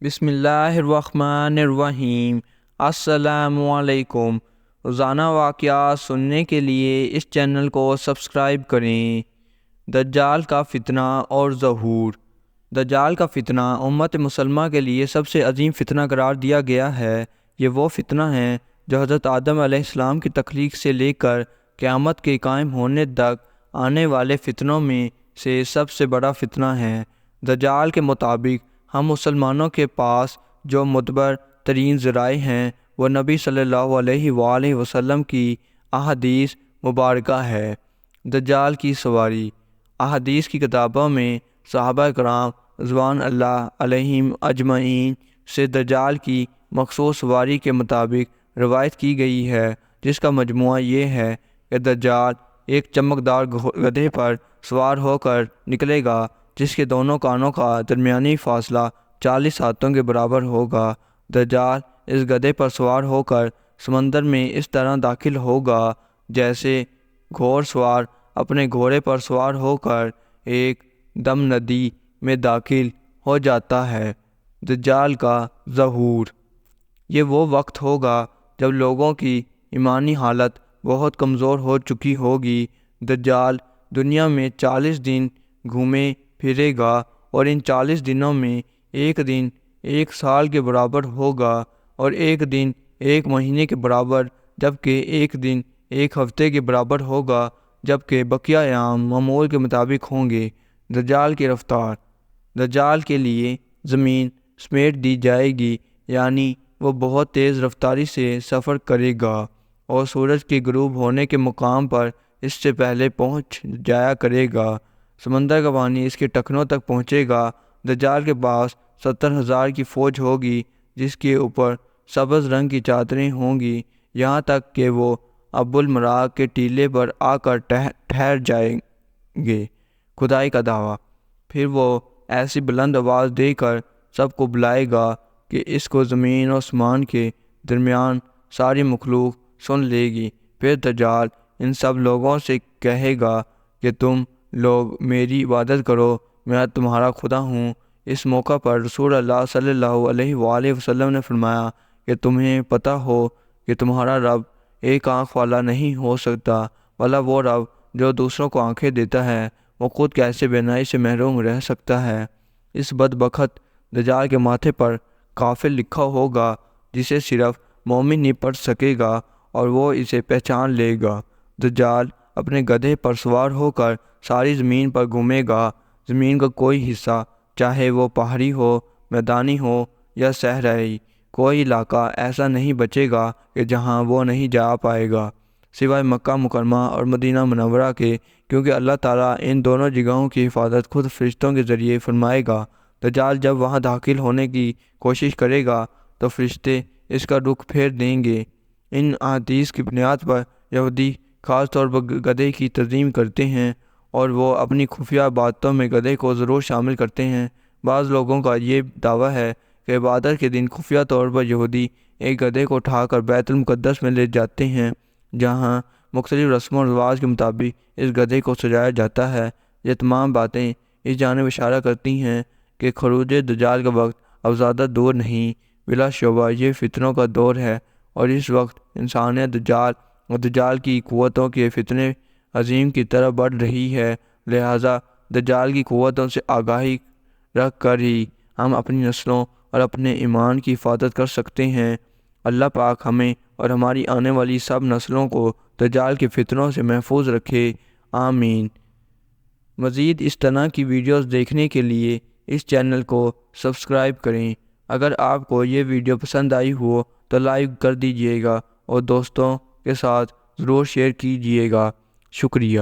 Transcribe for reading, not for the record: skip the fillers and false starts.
بسم اللہ الرحمن الرحیم۔ السلام علیکم۔ روزانہ واقعات سننے کے لیے اس چینل کو سبسکرائب کریں۔ دجال کا فتنہ اور ظہور۔ دجال کا فتنہ امت مسلمہ کے لیے سب سے عظیم فتنہ قرار دیا گیا ہے۔ یہ وہ فتنہ ہے جو حضرت آدم علیہ السلام کی تخلیق سے لے کر قیامت کے قائم ہونے تک آنے والے فتنوں میں سے سب سے بڑا فتنہ ہے۔ دجال کے مطابق ہم مسلمانوں کے پاس جو معتبر ترین ذرائع ہیں وہ نبی صلی اللہ علیہ وآلہ وسلم کی احادیث مبارکہ ہے۔ دجال کی سواری۔ احادیث کی کتابوں میں صحابہ کرام رضوان اللہ علیہم اجمعین سے دجال کی مخصوص سواری کے مطابق روایت کی گئی ہے، جس کا مجموعہ یہ ہے کہ دجال ایک چمکدار گدھے پر سوار ہو کر نکلے گا جس کے دونوں کانوں کا درمیانی فاصلہ 40 ہاتھوں کے برابر ہوگا۔ دجال اس گدھے پر سوار ہو کر سمندر میں اس طرح داخل ہوگا جیسے گھوڑ سوار اپنے گھوڑے پر سوار ہو کر ایک دم ندی میں داخل ہو جاتا ہے۔ دجال کا ظہور۔ یہ وہ وقت ہوگا جب لوگوں کی ایمانی حالت بہت کمزور ہو چکی ہوگی۔ دجال دنیا میں 40 دن گھومے پھرے گا اور ان 40 دنوں میں ایک دن ایک سال کے برابر ہوگا اور ایک دن ایک مہینے کے برابر، جبکہ ایک دن ایک ہفتے کے برابر ہوگا، جبکہ بقیہ ایام معمول کے مطابق ہوں گے۔ دجال کی رفتار۔ دجال کے لیے زمین سمیٹ دی جائے گی، یعنی وہ بہت تیز رفتاری سے سفر کرے گا اور سورج کے غروب ہونے کے مقام پر اس سے پہلے پہنچ جایا کرے گا۔ سمندر کا پانی اس کے ٹخنوں تک پہنچے گا۔ دجال کے پاس 70,000 کی فوج ہوگی جس کے اوپر سبز رنگ کی چادریں ہوں گی، یہاں تک کہ وہ ابو المراق کے ٹیلے پر آ کر ٹھہر جائیں گے۔ خدائی کا دعویٰ۔ پھر وہ ایسی بلند آواز دے کر سب کو بلائے گا کہ اس کو زمین و آسمان کے درمیان ساری مخلوق سن لے گی۔ پھر دجال ان سب لوگوں سے کہے گا کہ تم لوگ میری عبادت کرو، میں تمہارا خدا ہوں۔ اس موقع پر رسول اللہ صلی اللہ علیہ وآلہ وسلم نے فرمایا کہ تمہیں پتہ ہو کہ تمہارا رب ایک آنکھ والا نہیں ہو سکتا، بھلا وہ رب جو دوسروں کو آنکھیں دیتا ہے وہ خود کیسے بینائی سے محروم رہ سکتا ہے۔ اس بدبخت دجال کے ماتھے پر کافر لکھا ہوگا جسے صرف مومن ہی پڑھ سکے گا اور وہ اسے پہچان لے گا۔ دجال اپنے گدھے پر سوار ہو کر ساری زمین پر گھومے گا۔ زمین کا کوئی حصہ، چاہے وہ پہاڑی ہو، میدانی ہو یا صحرائی، کوئی علاقہ ایسا نہیں بچے گا کہ جہاں وہ نہیں جا پائے گا، سوائے مکہ مکرمہ اور مدینہ منورہ کے، کیونکہ اللہ تعالیٰ ان دونوں جگہوں کی حفاظت خود فرشتوں کے ذریعے فرمائے گا۔ دجال جب وہاں داخل ہونے کی کوشش کرے گا تو فرشتے اس کا رخ پھیر دیں گے۔ ان احادیث کی بنیاد پر یہودی خاص طور پر گدھے کی تعظیم کرتے ہیں اور وہ اپنی خفیہ عبادتوں میں گدھے کو ضرور شامل کرتے ہیں۔ بعض لوگوں کا یہ دعویٰ ہے کہ عبادت کے دن خفیہ طور پر یہودی ایک گدھے کو اٹھا کر بیت المقدس میں لے جاتے ہیں، جہاں مختلف رسم و رواج کے مطابق اس گدھے کو سجایا جاتا ہے۔ یہ تمام باتیں اس جانب اشارہ کرتی ہیں کہ خروج دجال کا وقت اب زیادہ دور نہیں، بلا شبہ یہ فتنوں کا دور ہے اور اس وقت انسانیت دجال اور دجال کی قوتوں کے فتنے عظیم کی طرف بڑھ رہی ہے۔ لہٰذا دجال کی قوتوں سے آگاہی رکھ کر ہی ہم اپنی نسلوں اور اپنے ایمان کی حفاظت کر سکتے ہیں۔ اللہ پاک ہمیں اور ہماری آنے والی سب نسلوں کو دجال کے فتنوں سے محفوظ رکھے، آمین۔ مزید اس طرح کی ویڈیوز دیکھنے کے لیے اس چینل کو سبسکرائب کریں۔ اگر آپ کو یہ ویڈیو پسند آئی ہو تو لائک کر دیجیے گا اور دوستوں کے ساتھ ضرور شیئر کیجیے گا۔ شکریہ۔